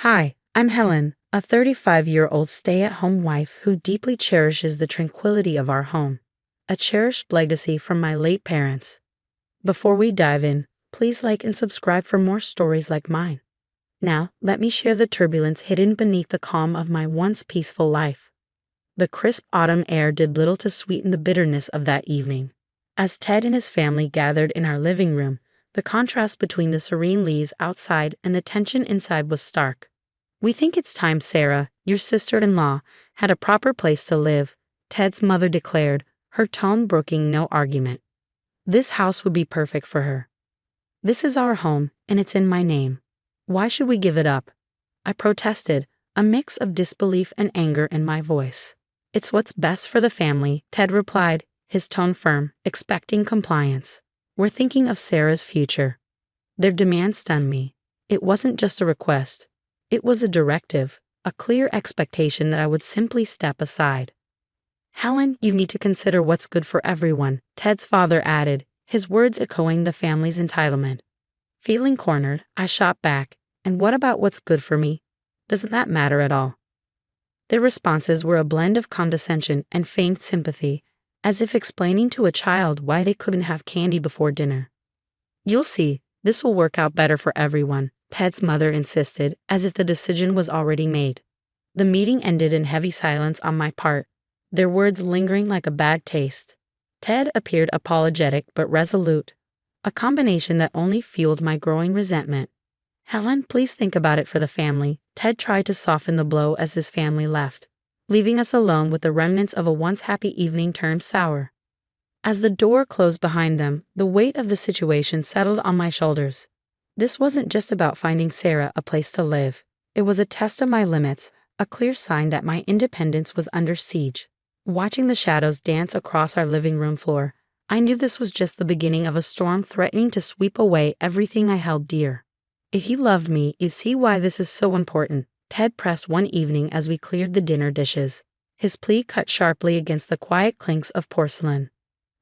Hi, I'm Helen, a 35-year-old stay-at-home wife who deeply cherishes the tranquility of our home, a cherished legacy from my late parents. Before we dive in, please like and subscribe for more stories like mine. Now, let me share the turbulence hidden beneath the calm of my once peaceful life. The crisp autumn air did little to sweeten the bitterness of that evening. As Ted and his family gathered in our living room, the contrast between the serene leaves outside and the tension inside was stark. "We think it's time Sarah, your sister-in-law, had a proper place to live," Ted's mother declared, her tone brooking no argument. "This house would be perfect for her. This is our home, and it's in my name. Why should we give it up?" I protested, a mix of disbelief and anger in my voice. "It's what's best for the family," Ted replied, his tone firm, expecting compliance. "We're thinking of Sarah's future." Their demand stunned me. It wasn't just a request. It was a directive, a clear expectation that I would simply step aside. "Helen, you need to consider what's good for everyone," Ted's father added, his words echoing the family's entitlement. Feeling cornered, I shot back, "And what about what's good for me? Doesn't that matter at all?" Their responses were a blend of condescension and feigned sympathy, as if explaining to a child why they couldn't have candy before dinner. "You'll see, this will work out better for everyone," Ted's mother insisted, as if the decision was already made. The meeting ended in heavy silence on my part, their words lingering like a bad taste. Ted appeared apologetic but resolute, a combination that only fueled my growing resentment. "Helen, please think about it for the family." Ted tried to soften the blow as his family left, leaving us alone with the remnants of a once happy evening turned sour. As the door closed behind them, the weight of the situation settled on my shoulders. This wasn't just about finding Sarah a place to live. It was a test of my limits, a clear sign that my independence was under siege. Watching the shadows dance across our living room floor, I knew this was just the beginning of a storm threatening to sweep away everything I held dear. "If you loved me, you'd see why this is so important," Ted pressed one evening as we cleared the dinner dishes. His plea cut sharply against the quiet clinks of porcelain.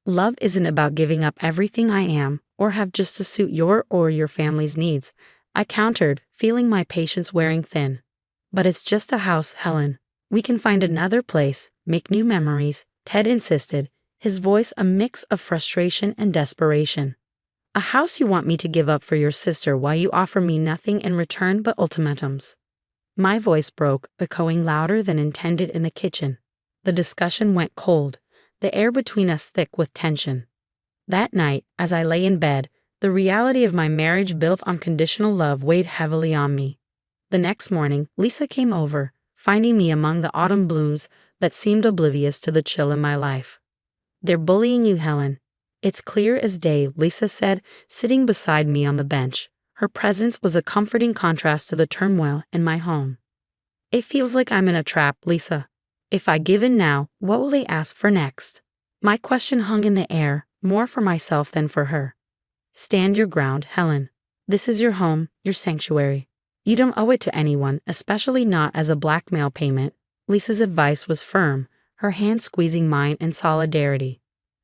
"Love isn't about giving up everything I am, or have just to suit your or your family's needs," I countered, feeling my patience wearing thin. "But it's just a house, Helen. We can find another place, make new memories," Ted insisted, his voice a mix of frustration and desperation. "A house you want me to give up for your sister while you offer me nothing in return but ultimatums." My voice broke, echoing louder than intended in the kitchen. The discussion went cold, the air between us thick with tension. That night, as I lay in bed, the reality of my marriage built on conditional love weighed heavily on me. The next morning, Lisa came over, finding me among the autumn blooms that seemed oblivious to the chill in my life. "They're bullying you, Helen." "It's clear as day," Lisa said, sitting beside me on the bench. Her presence was a comforting contrast to the turmoil in my home. "It feels like I'm in a trap, Lisa. If I give in now, what will they ask for next?" My question hung in the air, more for myself than for her. "Stand your ground, Helen. This is your home, your sanctuary. You don't owe it to anyone, especially not as a blackmail payment." Lisa's advice was firm, her hand squeezing mine in solidarity.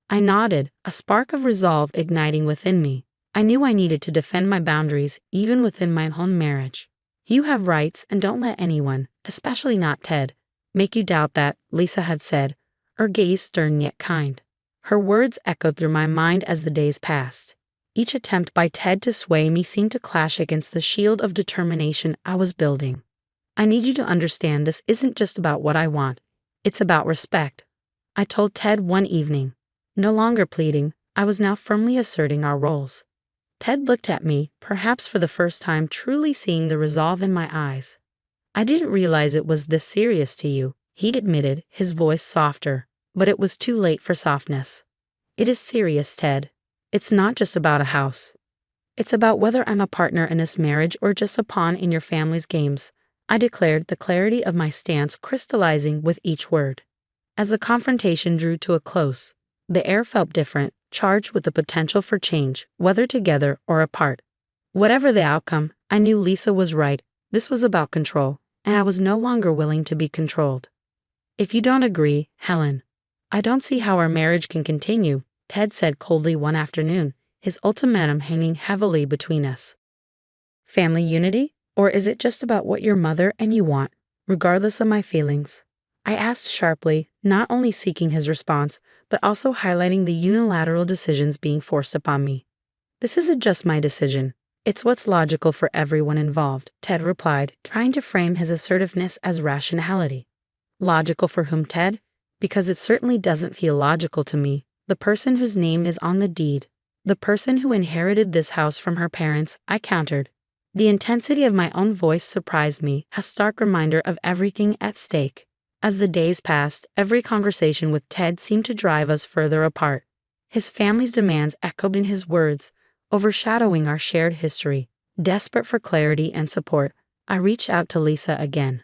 I nodded, a spark of resolve igniting within me. I knew I needed to defend my boundaries, even within my own marriage. "You have rights, and don't let anyone, especially not Ted, make you doubt that," Lisa had said, her gaze stern yet kind. Her words echoed through my mind as the days passed. Each attempt by Ted to sway me seemed to clash against the shield of determination I was building. "I need you to understand this isn't just about what I want. It's about respect," I told Ted one evening. No longer pleading, I was now firmly asserting our roles. Ted looked at me, perhaps for the first time truly seeing the resolve in my eyes. "I didn't realize it was this serious to you," he admitted, his voice softer, but it was too late for softness. "It is serious, Ted. It's not just about a house. It's about whether I'm a partner in this marriage or just a pawn in your family's games," I declared, the clarity of my stance crystallizing with each word. As the confrontation drew to a close, the air felt different, charged with the potential for change, whether together or apart. Whatever the outcome, I knew Lisa was right. This was about control, and I was no longer willing to be controlled. "If you don't agree, Helen, I don't see how our marriage can continue," Ted said coldly one afternoon, his ultimatum hanging heavily between us. "Family unity? Or is it just about what your mother and you want, regardless of my feelings? I asked sharply, not only seeking his response, but also highlighting the unilateral decisions being forced upon me. This isn't just my decision. It's what's logical for everyone involved, Ted replied, trying to frame his assertiveness as rationality. Logical for whom, Ted? Because it certainly doesn't feel logical to me. The person whose name is on the deed. The person who inherited this house from her parents, I countered. The intensity of my own voice surprised me, a stark reminder of everything at stake. As the days passed, every conversation with Ted seemed to drive us further apart. His family's demands echoed in his words, overshadowing our shared history. Desperate for clarity and support, I reached out to Lisa again.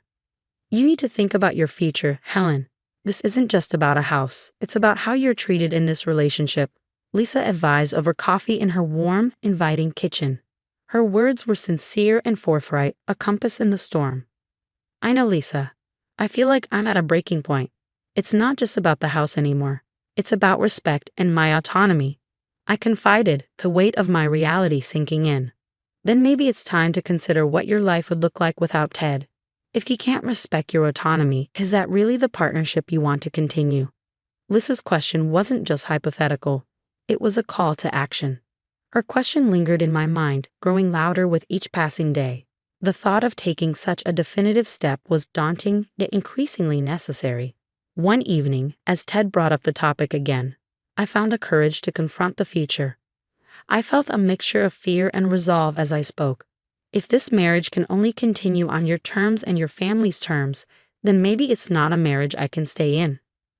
You need to think about your future, Helen. This isn't just about a house, it's about how you're treated in this relationship, Lisa advised over coffee in her warm, inviting kitchen. Her words were sincere and forthright, a compass in the storm. I know, Lisa. I feel like I'm at a breaking point. It's not just about the house anymore. It's about respect and my autonomy. I confided, the weight of my reality sinking in. Then maybe it's time to consider what your life would look like without Ted. If he can't respect your autonomy, is that really the partnership you want to continue? Lisa's question wasn't just hypothetical. It was a call to action. Her question lingered in my mind, growing louder with each passing day. The thought of taking such a definitive step was daunting, yet increasingly necessary. One evening, as Ted brought up the topic again, I found a courage to confront the future. I felt a mixture of fear and resolve as I spoke. If this marriage can only continue on your terms and your family's terms, then maybe it's not a marriage I can stay in.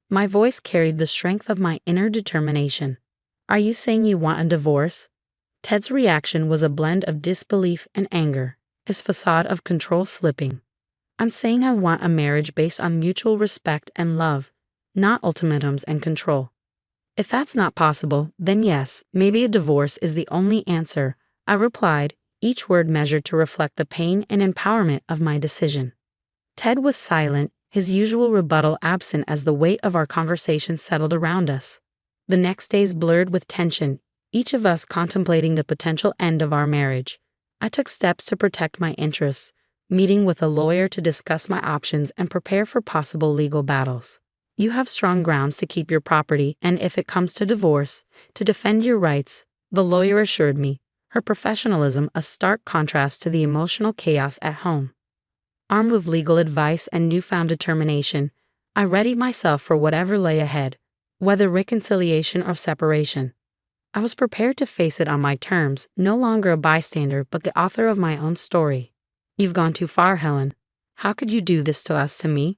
My voice carried the strength of my inner determination. Are you saying you want a divorce? Ted's reaction was a blend of disbelief and anger, his facade of control slipping. I'm saying I want a marriage based on mutual respect and love, not ultimatums and control. If that's not possible, then yes, maybe a divorce is the only answer, I replied, each word measured to reflect the pain and empowerment of my decision. Ted was silent, his usual rebuttal absent as the weight of our conversation settled around us. The next days blurred with tension, each of us contemplating the potential end of our marriage. I took steps to protect my interests, meeting with a lawyer to discuss my options and prepare for possible legal battles. You have strong grounds to keep your property and, if it comes to divorce, to defend your rights, the lawyer assured me, her professionalism a stark contrast to the emotional chaos at home. Armed with legal advice and newfound determination, I readied myself for whatever lay ahead, whether reconciliation or separation. I was prepared to face it on my terms, no longer a bystander but the author of my own story. You've gone too far, Helen. How could you do this to us, to me?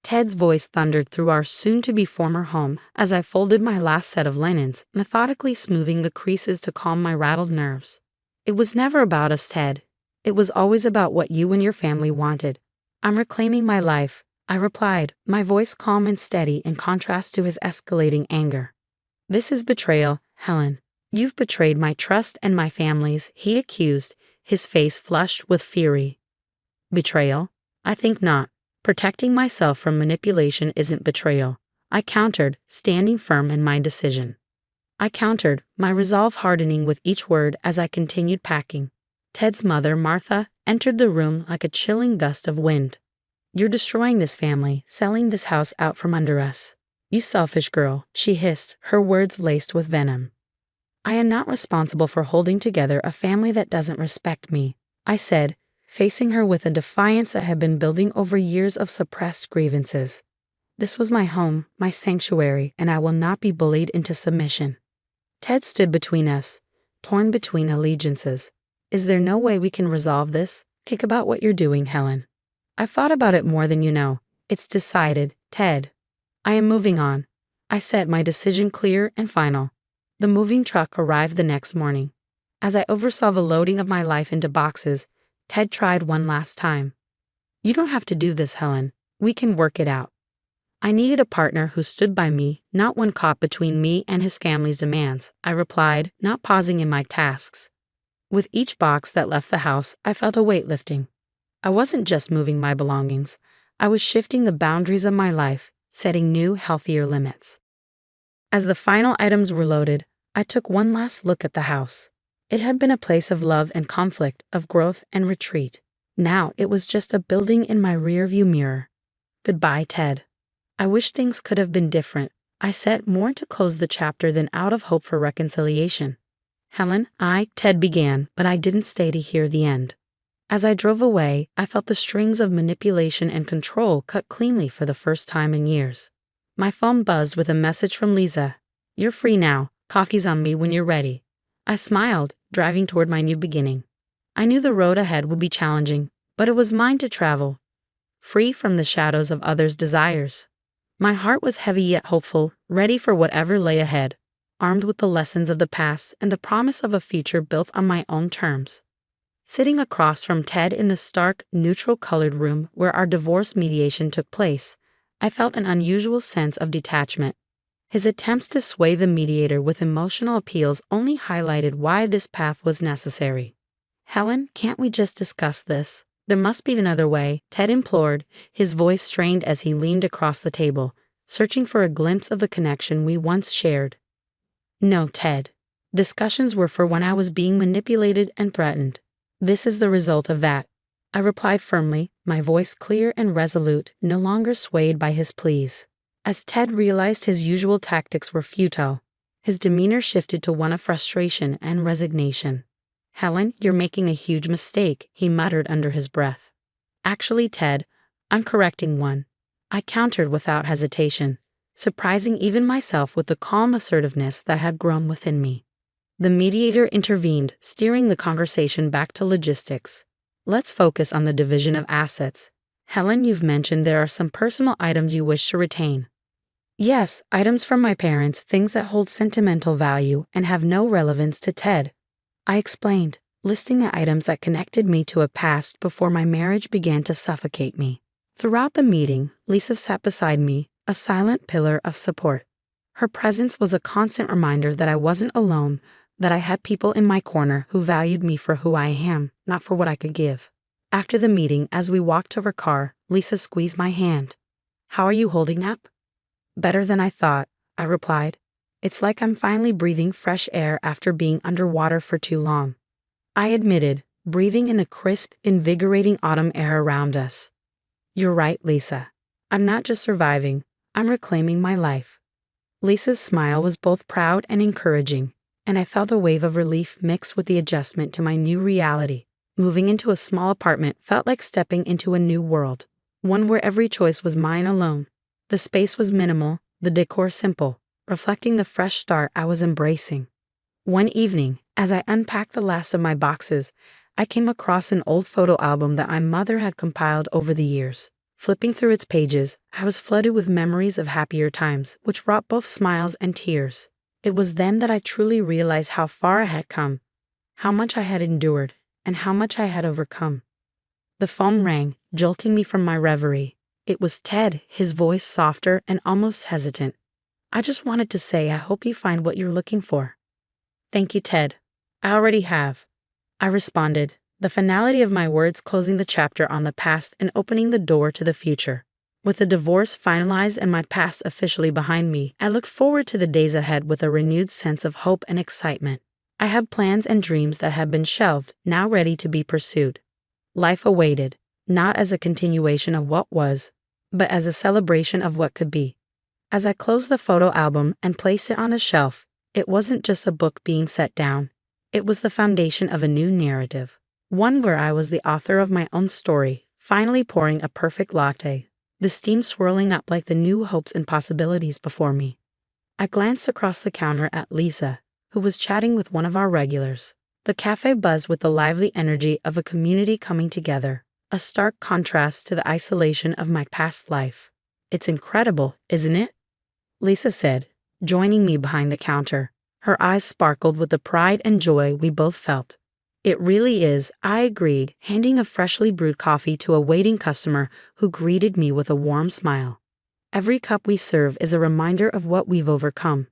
Ted's voice thundered through our soon-to-be former home as I folded my last set of linens, methodically smoothing the creases to calm my rattled nerves. It was never about us, Ted. It was always about what you and your family wanted. I'm reclaiming my life, I replied, my voice calm and steady in contrast to his escalating anger. This is betrayal, Helen. You've betrayed my trust and my family's, he accused, his face flushed with fury. Betrayal? I think not. Protecting myself from manipulation isn't betrayal, I countered, standing firm in my decision. I countered, my resolve hardening with each word as I continued packing. Ted's mother, Martha, entered the room like a chilling gust of wind. You're destroying this family, selling this house out from under us. You selfish girl, she hissed, her words laced with venom. I am not responsible for holding together a family that doesn't respect me, I said, facing her with a defiance that had been building over years of suppressed grievances. This was my home, my sanctuary, and I will not be bullied into submission. Ted stood between us, torn between allegiances. Is there no way we can resolve this? Think about what you're doing, Helen. I've thought about it more than you know. It's decided, Ted. I am moving on. I said, my decision clear and final. The moving truck arrived the next morning. As I oversaw the loading of my life into boxes, Ted tried one last time. You don't have to do this, Helen. We can work it out. I needed a partner who stood by me, not one caught between me and his family's demands, I replied, not pausing in my tasks. With each box that left the house, I felt a weight lifting. I wasn't just moving my belongings. I was shifting the boundaries of my life, setting new, healthier limits. As the final items were loaded, I took one last look at the house. It had been a place of love and conflict, of growth and retreat. Now it was just a building in my rearview mirror. Goodbye, Ted. I wish things could have been different, I said, more to close the chapter than out of hope for reconciliation. Helen, Ted began, but I didn't stay to hear the end. As I drove away, I felt the strings of manipulation and control cut cleanly for the first time in years. My phone buzzed with a message from Lisa. You're free now, coffee's on me when you're ready. I smiled, driving toward my new beginning. I knew the road ahead would be challenging, but it was mine to travel, free from the shadows of others' desires. My heart was heavy yet hopeful, ready for whatever lay ahead, armed with the lessons of the past and the promise of a future built on my own terms. Sitting across from Ted in the stark, neutral-colored room where our divorce mediation took place, I felt an unusual sense of detachment. His attempts to sway the mediator with emotional appeals only highlighted why this path was necessary. Helen, can't we just discuss this? There must be another way, Ted implored, his voice strained as he leaned across the table, searching for a glimpse of the connection we once shared. No, Ted. Discussions were for when I was being manipulated and threatened. This is the result of that, I replied firmly, my voice clear and resolute, no longer swayed by his pleas. As Ted realized his usual tactics were futile, his demeanor shifted to one of frustration and resignation. Helen, you're making a huge mistake, he muttered under his breath. Actually, Ted, I'm correcting one, I countered without hesitation, surprising even myself with the calm assertiveness that had grown within me. The mediator intervened, steering the conversation back to logistics. Let's focus on the division of assets. Helen, you've mentioned there are some personal items you wish to retain. Yes, items from my parents, things that hold sentimental value and have no relevance to Ted. I explained, listing the items that connected me to a past before my marriage began to suffocate me. Throughout the meeting, Lisa sat beside me, a silent pillar of support. Her presence was a constant reminder that I wasn't alone, that I had people in my corner who valued me for who I am, not for what I could give. After the meeting, as we walked to her car, Lisa squeezed my hand. How are you holding up? Better than I thought, I replied. It's like I'm finally breathing fresh air after being underwater for too long. I admitted, breathing in the crisp, invigorating autumn air around us. You're right, Lisa. I'm not just surviving, I'm reclaiming my life. Lisa's smile was both proud and encouraging, and I felt a wave of relief mixed with the adjustment to my new reality. Moving into a small apartment felt like stepping into a new world, one where every choice was mine alone. The space was minimal, the decor simple, reflecting the fresh start I was embracing. One evening, as I unpacked the last of my boxes, I came across an old photo album that my mother had compiled over the years. Flipping through its pages, I was flooded with memories of happier times, which brought both smiles and tears. It was then that I truly realized how far I had come, how much I had endured, and how much I had overcome. The phone rang, jolting me from my reverie. It was Ted, his voice softer and almost hesitant. I just wanted to say I hope you find what you're looking for. Thank you, Ted. I already have, I responded, the finality of my words closing the chapter on the past and opening the door to the future. With the divorce finalized and my past officially behind me, I looked forward to the days ahead with a renewed sense of hope and excitement. I had plans and dreams that had been shelved, now ready to be pursued. Life awaited, not as a continuation of what was, but as a celebration of what could be. As I closed the photo album and placed it on a shelf, it wasn't just a book being set down. It was the foundation of a new narrative, one where I was the author of my own story, finally pouring a perfect latte, the steam swirling up like the new hopes and possibilities before me. I glanced across the counter at Lisa, who was chatting with one of our regulars. The cafe buzzed with the lively energy of a community coming together, a stark contrast to the isolation of my past life. It's incredible, isn't it? Lisa said, joining me behind the counter. Her eyes sparkled with the pride and joy we both felt. It really is, I agreed, handing a freshly brewed coffee to a waiting customer who greeted me with a warm smile. Every cup we serve is a reminder of what we've overcome.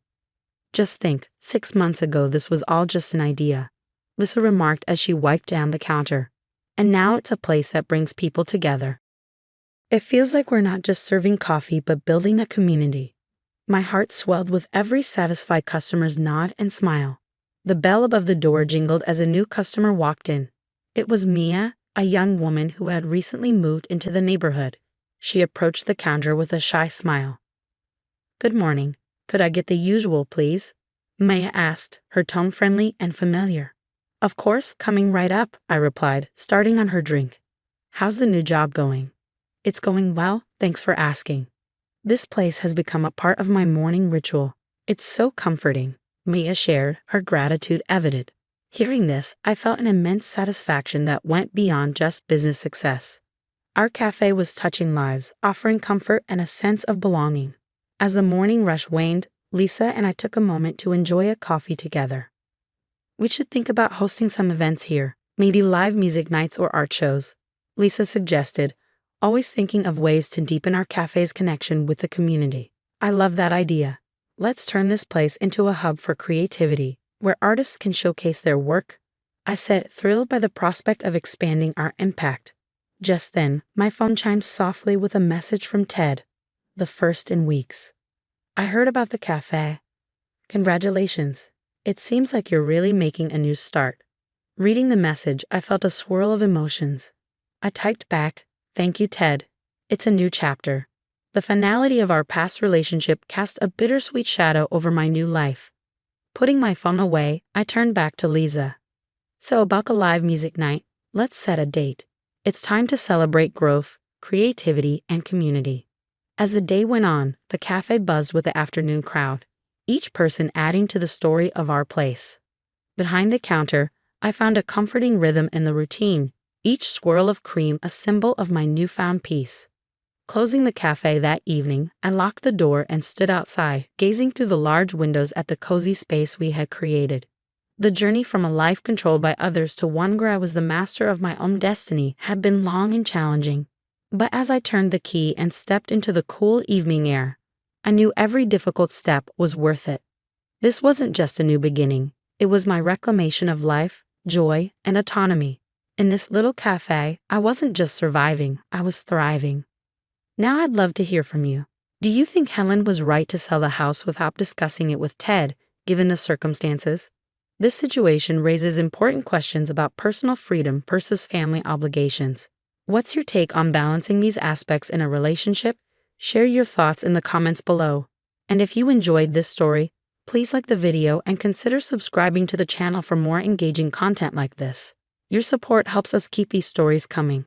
Just think, 6 months ago this was all just an idea, Lisa remarked as she wiped down the counter. And now it's a place that brings people together. It feels like we're not just serving coffee but building a community. My heart swelled with every satisfied customer's nod and smile. The bell above the door jingled as a new customer walked in. It was Mia, a young woman who had recently moved into the neighborhood. She approached the counter with a shy smile. "Good morning. Could I get the usual, please?" Maya asked, her tone friendly and familiar. "Of course, coming right up," I replied, starting on her drink. "How's the new job going?" "It's going well, thanks for asking. This place has become a part of my morning ritual. It's so comforting," Maya shared, her gratitude evident. Hearing this, I felt an immense satisfaction that went beyond just business success. Our cafe was touching lives, offering comfort and a sense of belonging. As the morning rush waned, Lisa and I took a moment to enjoy a coffee together. "We should think about hosting some events here, maybe live music nights or art shows," Lisa suggested, always thinking of ways to deepen our cafe's connection with the community. "I love that idea. Let's turn this place into a hub for creativity, where artists can showcase their work," I said, thrilled by the prospect of expanding our impact. Just then, my phone chimed softly with a message from Ted, the first in weeks. "I heard about the cafe. Congratulations. It seems like you're really making a new start." Reading the message, I felt a swirl of emotions. I typed back, "Thank you, Ted. It's a new chapter." The finality of our past relationship cast a bittersweet shadow over my new life. Putting my phone away, I turned back to Lisa. "So about the live music night, let's set a date. It's time to celebrate growth, creativity, and community." As the day went on, the cafe buzzed with the afternoon crowd, each person adding to the story of our place. Behind the counter, I found a comforting rhythm in the routine, each swirl of cream a symbol of my newfound peace. Closing the cafe that evening, I locked the door and stood outside, gazing through the large windows at the cozy space we had created. The journey from a life controlled by others to one where I was the master of my own destiny had been long and challenging. But as I turned the key and stepped into the cool evening air, I knew every difficult step was worth it. This wasn't just a new beginning. It was my reclamation of life, joy, and autonomy. In this little cafe, I wasn't just surviving, I was thriving. Now I'd love to hear from you. Do you think Helen was right to sell the house without discussing it with Ted, given the circumstances? This situation raises important questions about personal freedom versus family obligations. What's your take on balancing these aspects in a relationship? Share your thoughts in the comments below. And if you enjoyed this story, please like the video and consider subscribing to the channel for more engaging content like this. Your support helps us keep these stories coming.